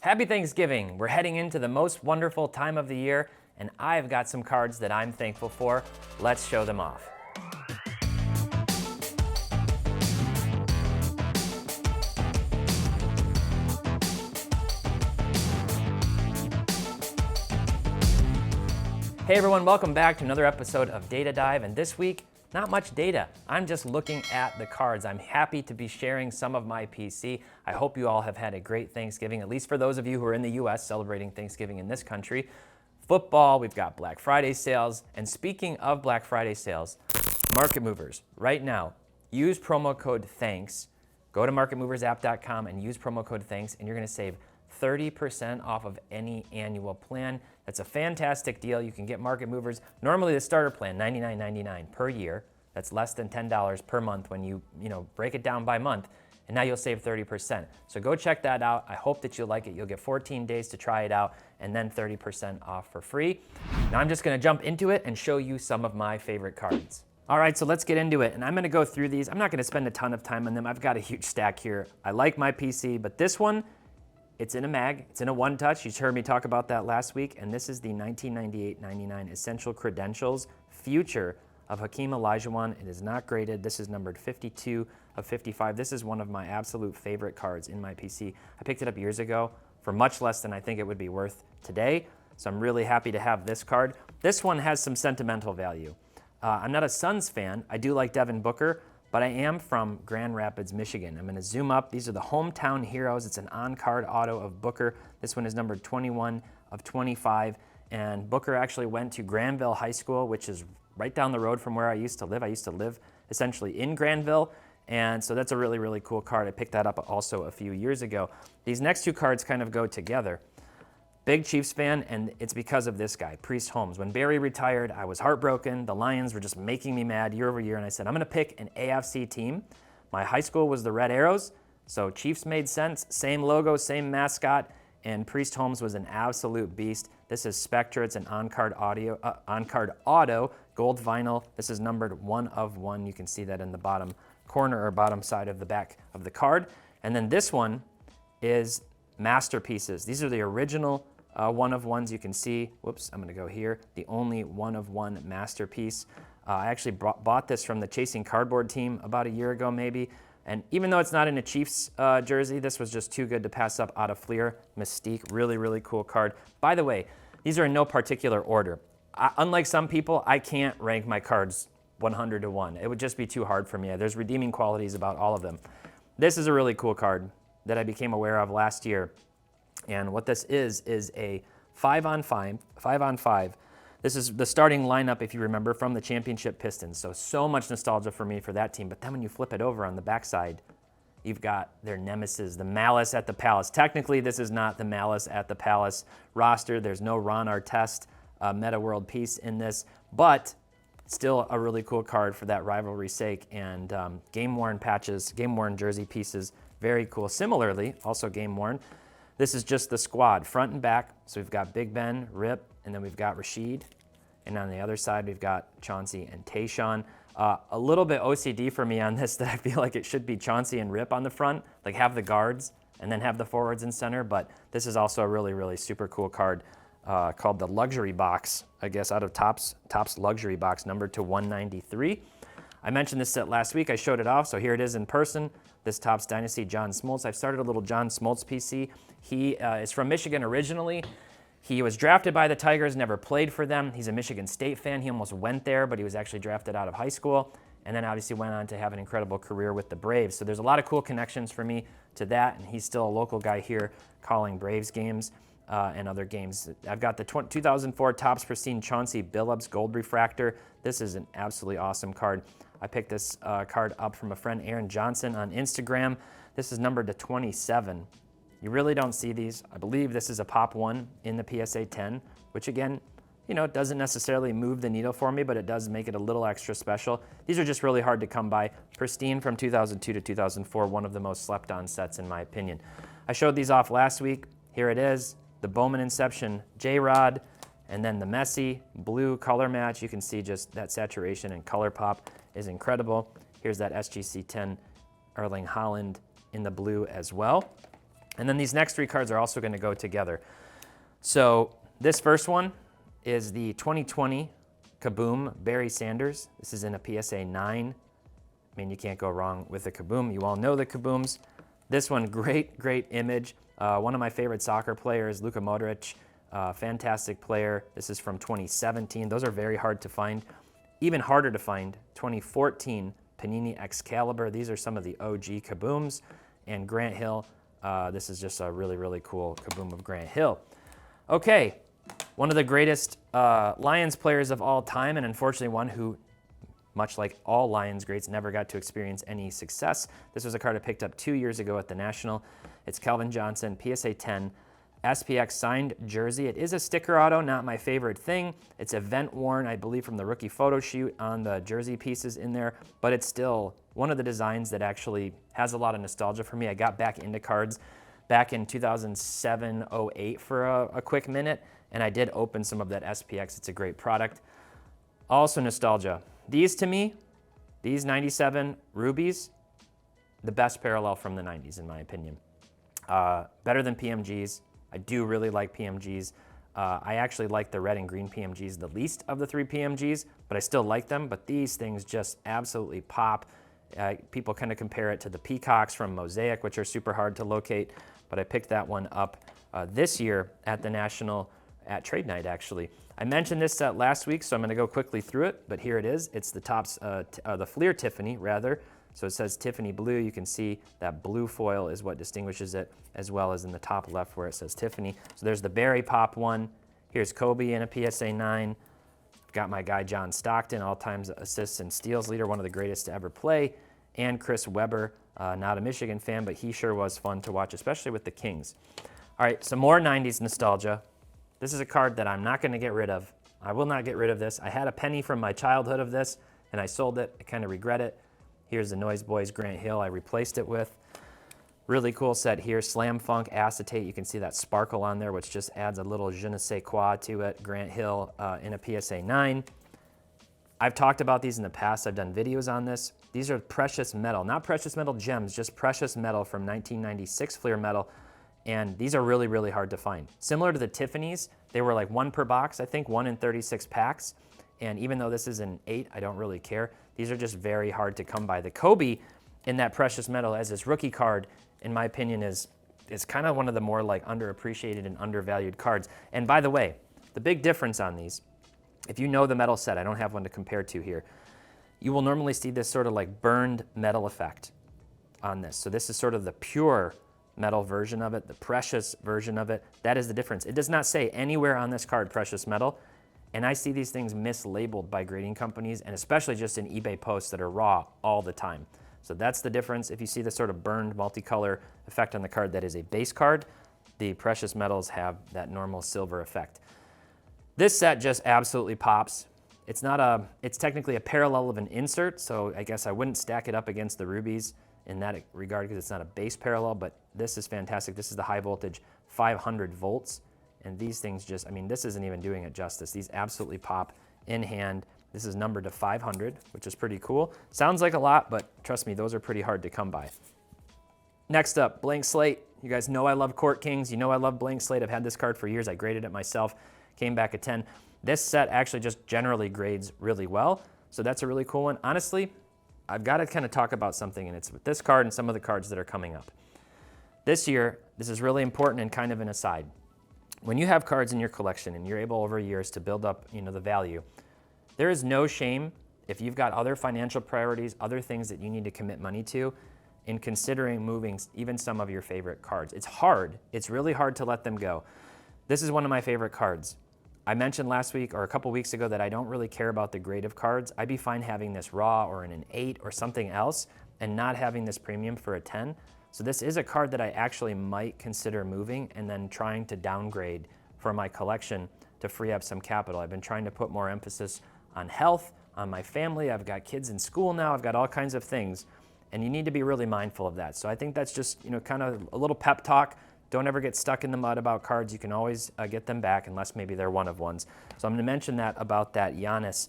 Happy Thanksgiving. We're heading into the most wonderful time of the year, and I've got some cards that I'm thankful for. Let's show them off. Hey everyone, welcome back to another episode of Data Dive, and this week, not much data. I'm just looking at the cards. I'm happy to be sharing some of my PC. I hope you all have had a great Thanksgiving, at least for those of you who are in the US celebrating Thanksgiving in this country. Football, we've got Black Friday sales, and speaking of Black Friday sales, market movers, right now, use promo code THANKS. Go to marketmoversapp.com and use promo code THANKS, and you're gonna save 30% off of any annual plan. That's a fantastic deal. You can get Market Movers. Normally the starter plan, $99.99 per year. That's less than $10 per month when you break it down by month. And now you'll save 30%. So go check that out. I hope that you'll like it. You'll get 14 days to try it out and then 30% off for free. Now I'm just gonna jump into it and show you some of my favorite cards. All right, so let's get into it. And I'm gonna go through these. I'm not gonna spend a ton of time on them. I've got a huge stack here. I like my PC, but this one, it's in a mag, it's in a one touch. You heard me talk about that last week, and this is the 1998-99 Essential Credentials Future of Hakeem Olajuwon. It is not graded. This is numbered 52 of 55. This is one of my absolute favorite cards in my PC. I picked it up years ago for much less than I think it would be worth today, so I'm really happy to have this card. This one has some sentimental value. I'm not a Suns fan. I do like Devin Booker, but I am from Grand Rapids, Michigan. I'm gonna zoom up. These are the hometown heroes. It's an on-card auto of Booker. This one is numbered 21 of 25, and Booker actually went to Granville High School, which is right down the road from where I used to live. I used to live essentially in Granville, and so that's a really, really cool card. I picked that up also a few years ago. These next two cards kind of go together. Big Chiefs fan, and it's because of this guy, Priest Holmes. When Barry retired, I was heartbroken. The Lions were just making me mad year over year, and I said, I'm gonna pick an AFC team. My high school was the Red Arrows, so Chiefs made sense. Same logo, same mascot, and Priest Holmes was an absolute beast. This is Spectra. It's an on-card auto, gold vinyl. This is numbered 1 of 1. You can see that in the bottom corner or bottom side of the back of the card. And then this one is masterpieces. These are the original 1 of 1s. You can see, whoops, I'm gonna go here, the only 1 of 1 masterpiece. I actually bought this from the Chasing Cardboard team about a year ago maybe, and even though it's not in a Chiefs jersey, this was just too good to pass up out of Fleer. Mystique, really, really cool card. By the way, these are in no particular order. Unlike some people, I can't rank my cards 100 to 1. It would just be too hard for me. There's redeeming qualities about all of them. This is a really cool card that I became aware of last year. And what this is a 5-on-5. This is the starting lineup, if you remember, from the championship Pistons. So much nostalgia for me for that team. But then when you flip it over on the backside, you've got their nemesis, the Malice at the Palace. Technically, this is not the Malice at the Palace roster. There's no Ron Artest Meta World Peace in this, but still a really cool card for that rivalry's sake. And game-worn patches, game-worn jersey pieces, very cool. Similarly, also game-worn, this is just the squad, front and back. So we've got Big Ben, Rip, and then we've got Rashid. And on the other side, we've got Chauncey and Tayshaun. A little bit OCD for me on this, that I feel like it should be Chauncey and Rip on the front, like have the guards and then have the forwards in center. But this is also a really, really super cool card called the Luxury Box, I guess, out of Topps Luxury Box, numbered to 193. I mentioned this set last week. I showed it off, so here it is in person. This Topps Dynasty John Smoltz. I've started a little John Smoltz PC. He is from Michigan originally. He was drafted by the Tigers, never played for them. He's a Michigan State fan. He almost went there, but he was actually drafted out of high school, and then obviously went on to have an incredible career with the Braves. So there's a lot of cool connections for me to that, and he's still a local guy here calling Braves games and other games. I've got the 2004 Topps Pristine Chauncey Billups Gold Refractor. This is an absolutely awesome card. I picked this card up from a friend, Aaron Johnson, on Instagram. This is numbered to 27. You really don't see these. I believe this is a Pop 1 in the PSA 10, which again, it doesn't necessarily move the needle for me, but it does make it a little extra special. These are just really hard to come by. Pristine from 2002 to 2004, one of the most slept on sets in my opinion. I showed these off last week. Here it is, the Bowman Inception J-Rod, and then the Messi blue color match. You can see just that saturation and color pop is incredible. Here's that SGC 10 Erling Haaland in the blue as well. And then these next 3 cards are also going to go together. So this first one is the 2020 Kaboom Barry Sanders. This is in a PSA 9. I mean, you can't go wrong with the Kaboom. You all know the Kabooms. This one, great image. One of my favorite soccer players, Luka Modric, fantastic player. This is from 2017. Those are very hard to find. Even harder to find, 2014 Panini Excalibur. These are some of the OG Kabooms. And Grant Hill, this is just a really cool Kaboom of Grant Hill. Okay, one of the greatest Lions players of all time, and unfortunately one who, much like all Lions greats, never got to experience any success. This was a card I picked up 2 years ago at the National. It's Calvin Johnson, PSA 10, SPX signed jersey. It is a sticker auto, not my favorite thing. It's event worn, I believe, from the rookie photo shoot on the jersey pieces in there, but it's still one of the designs that actually has a lot of nostalgia for me. I got back into cards back in 2007-08 for a quick minute, and I did open some of that SPX. It's a great product. Also nostalgia. These to me, these 97 Rubies, the best parallel from the 90s in my opinion. Better than PMGs. I do really like PMGs. I actually like the red and green PMGs the least of the 3 PMGs, but I still like them. But these things just absolutely pop. People kind of compare it to the Peacocks from Mosaic, which are super hard to locate. But I picked that one up this year at the National, at Trade Night actually. I mentioned this set last week, so I'm going to go quickly through it, but here it is. It's the Topps, the Fleer Tiffany, rather. So it says Tiffany blue. You can see that blue foil is what distinguishes it, as well as in the top left where it says Tiffany. So there's the Barry Pop one. Here's Kobe in a PSA 9. Got my guy John Stockton, all-time assists and steals leader, one of the greatest to ever play. And Chris Webber, not a Michigan fan, but he sure was fun to watch, especially with the Kings. All right, some more 90s nostalgia. This is a card that I'm not going to get rid of. I will not get rid of this. I had a penny from my childhood of this, and I sold it. I kind of regret it. Here's the Noise Boys Grant Hill I replaced it with. Really cool set here. Slam Funk Acetate. You can see that sparkle on there, which just adds a little je ne sais quoi to it. Grant Hill in a PSA 9. I've talked about these in the past. I've done videos on this. These are precious metal, not precious metal gems, just precious metal from 1996 Fleer metal. And these are really hard to find. Similar to the Tiffany's, they were like 1 per box, I think, 1 in 36 packs. And even though this is an 8, I don't really care. These are just very hard to come by. The Kobe in that precious metal as this rookie card, in my opinion, is kind of one of the more like underappreciated and undervalued cards. And by the way, the big difference on these, if you know the metal set, I don't have one to compare to here, you will normally see this sort of like burned metal effect on this. So this is sort of the pure metal version of it, the precious version of it. That is the difference. It does not say anywhere on this card precious metal, and I see these things mislabeled by grading companies, and especially just in eBay posts that are raw all the time. So that's the difference. If you see the sort of burned multicolor effect on the card, that is a base card. The precious metals have that normal silver effect. This set just absolutely pops. It's technically a parallel of an insert, so I guess I wouldn't stack it up against the Rubies in that regard because it's not a base parallel, but this is fantastic. This is the high voltage 500 volts, and these things just, I mean, this isn't even doing it justice. These absolutely pop in hand. This is numbered to 500, which is pretty cool. Sounds like a lot, but trust me, those are pretty hard to come by. Next up, Blank Slate. You guys know I love Court Kings. You know I love Blank Slate. I've had this card for years. I graded it myself, came back a 10. This set actually just generally grades really well, so that's a really cool one. Honestly, I've got to kind of talk about something, and it's with this card and some of the cards that are coming up. This year, this is really important and kind of an aside. When you have cards in your collection and you're able over years to build up, the value, there is no shame if you've got other financial priorities, other things that you need to commit money to, in considering moving even some of your favorite cards. It's hard. It's really hard to let them go. This is one of my favorite cards. I mentioned last week or a couple weeks ago that I don't really care about the grade of cards. I'd be fine having this raw or in an 8 or something else and not having this premium for a 10. So this is a card that I actually might consider moving and then trying to downgrade for my collection to free up some capital. I've been trying to put more emphasis on health, on my family. I've got kids in school now. I've got all kinds of things, and you need to be really mindful of that. So I think that's just, kind of a little pep talk. Don't ever get stuck in the mud about cards. You can always get them back unless maybe they're one of ones. So I'm going to mention that about that Giannis.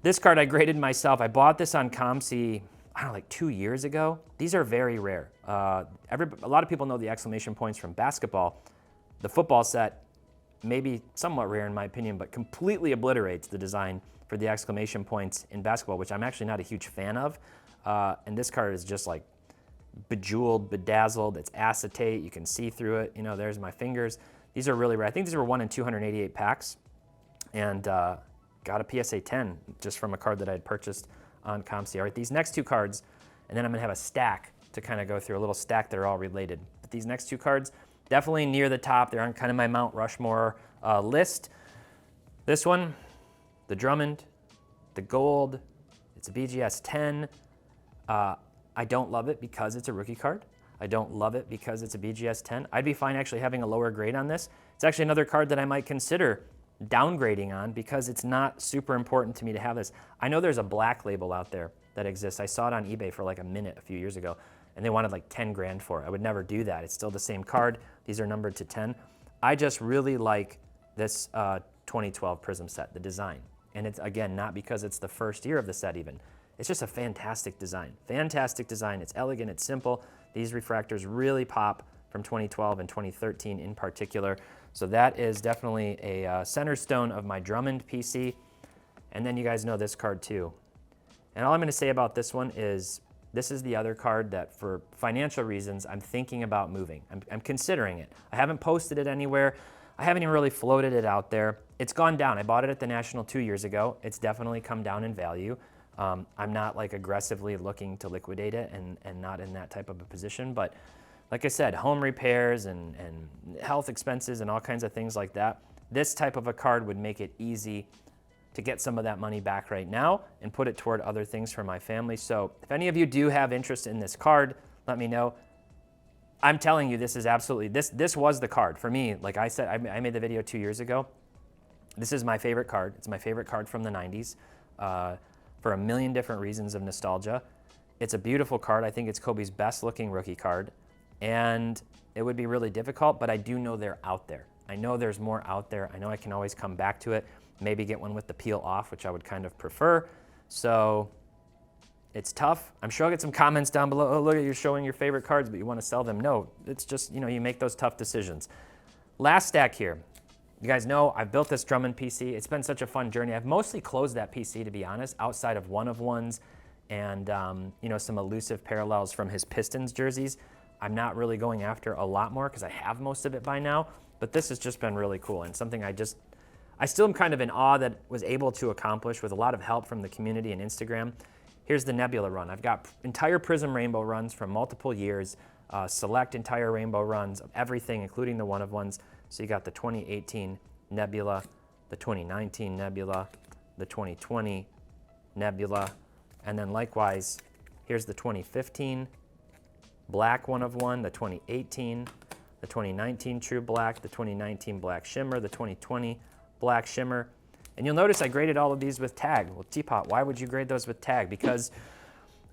This card I graded myself. I bought this on ComC I don't know, like 2 years ago. These are very rare. A lot of people know the exclamation points from basketball. The football set, maybe somewhat rare in my opinion, but completely obliterates the design for the exclamation points in basketball, which I'm actually not a huge fan of. And this card is just like bejeweled, bedazzled. It's acetate. You can see through it. You know, there's my fingers. These are really rare. I think these were 1 in 288 packs, and got a PSA 10 just from a card that I had purchased on ComC. All right, these next 2 cards, and then I'm gonna have a stack to kind of go through, a little stack that are all related. But these next 2 cards, definitely near the top. They're on kind of my Mount Rushmore list. This one, the Drummond, the gold, it's a BGS 10. I don't love it because it's a rookie card. I don't love it because it's a BGS 10. I'd be fine actually having a lower grade on this. It's actually another card that I might consider downgrading on because it's not super important to me to have this. I know there's a black label out there that exists. I saw it on eBay for like a minute a few years ago, and they wanted like 10 grand for it. I would never do that. It's still the same card. These are numbered to 10. I just really like this 2012 Prism set, the design. And it's, again, not because it's the first year of the set even. It's just a fantastic design. Fantastic design. It's elegant, it's simple. These refractors really pop from 2012 and 2013 in particular. So that is definitely a center stone of my Drummond PC. And then you guys know this card too. And all I'm gonna say about this one is, this is the other card that for financial reasons, I'm thinking about moving. I'm considering it. I haven't posted it anywhere. I haven't even really floated it out there. It's gone down. I bought it at the National 2 years ago. It's definitely come down in value. I'm not like aggressively looking to liquidate it and not in that type of a position, but like I said, home repairs and health expenses and all kinds of things like that, this type of a card would make it easy to get some of that money back right now and put it toward other things for my family. So if any of you do have interest in this card, let me know. I'm telling you, this is absolutely, this was the card for me. Like I said, I made the video 2 years ago. This is my favorite card. It's my favorite card from the 90s for a million different reasons of nostalgia. It's a beautiful card. I think it's Kobe's best looking rookie card. And it would be really difficult, but I do know they're out there. I know there's more out there. I know I can always come back to it, maybe get one with the peel off, which I would kind of prefer. So it's tough. I'm sure I'll get some comments down below. Oh, look at you showing your favorite cards, but you want to sell them. No, it's just, you know, you make those tough decisions. Last stack here. You guys know I've built this Drummond PC. It's been such a fun journey. I've mostly closed that PC, to be honest, outside of one of ones and you know, some elusive parallels from his Pistons jerseys. I'm not really going after a lot more because I have most of it by now, but this has just been really cool and something I still am kind of in awe that was able to accomplish with a lot of help from the community and Instagram. Here's the Nebula run. I've got entire Prism Rainbow runs from multiple years, select entire Rainbow runs of everything, including the one-of-ones. So you got the 2018 Nebula, the 2019 Nebula, the 2020 Nebula, and then likewise, here's the 2015 Black one-of-one, the 2018, the 2019 True Black, the 2019 Black Shimmer, the 2020 Black Shimmer. And you'll notice I graded all of these with tag. Well, TPott, why would you grade those with tag? Because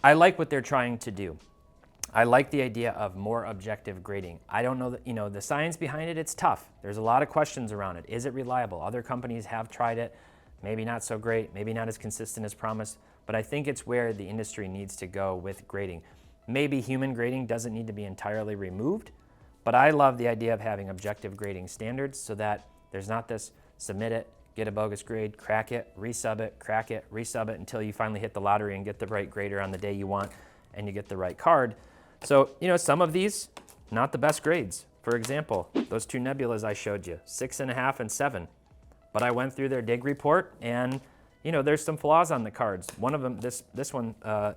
I like what they're trying to do. I like the idea of more objective grading. I don't know that, you know, the science behind it, it's tough. There's a lot of questions around it. Is it reliable? Other companies have tried it. Maybe not so great, maybe not as consistent as promised, but I think it's where the industry needs to go with grading. Maybe human grading doesn't need to be entirely removed, but I love the idea of having objective grading standards so that there's not this submit it, get a bogus grade, crack it, resub it, crack it, resub it until you finally hit the lottery and get the right grader on the day you want and you get the right card. So, you know, some of these, not the best grades. For example, those 2 Nebulas I showed you, 6.5 and 7. But I went through their dig report and, you know, there's some flaws on the cards. One of them, this one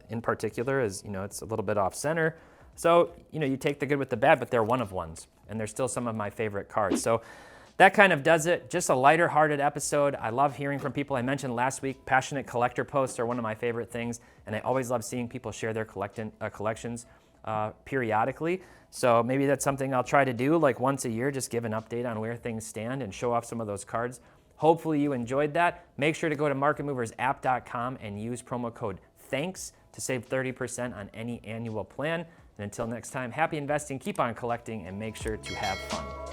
in particular is, you know, it's a little bit off center. So, you know, you take the good with the bad, but they're one-of-ones. And they're still some of my favorite cards. So that kind of does it. Just a lighter hearted episode. I love hearing from people. I mentioned last week, passionate collector posts are one of my favorite things. And I always love seeing people share their collections periodically. So maybe that's something I'll try to do like once a year, just give an update on where things stand and show off some of those cards. Hopefully you enjoyed that. Make sure to go to marketmoversapp.com and use promo code THANKS to save 30% on any annual plan. And until next time, happy investing, keep on collecting, and make sure to have fun.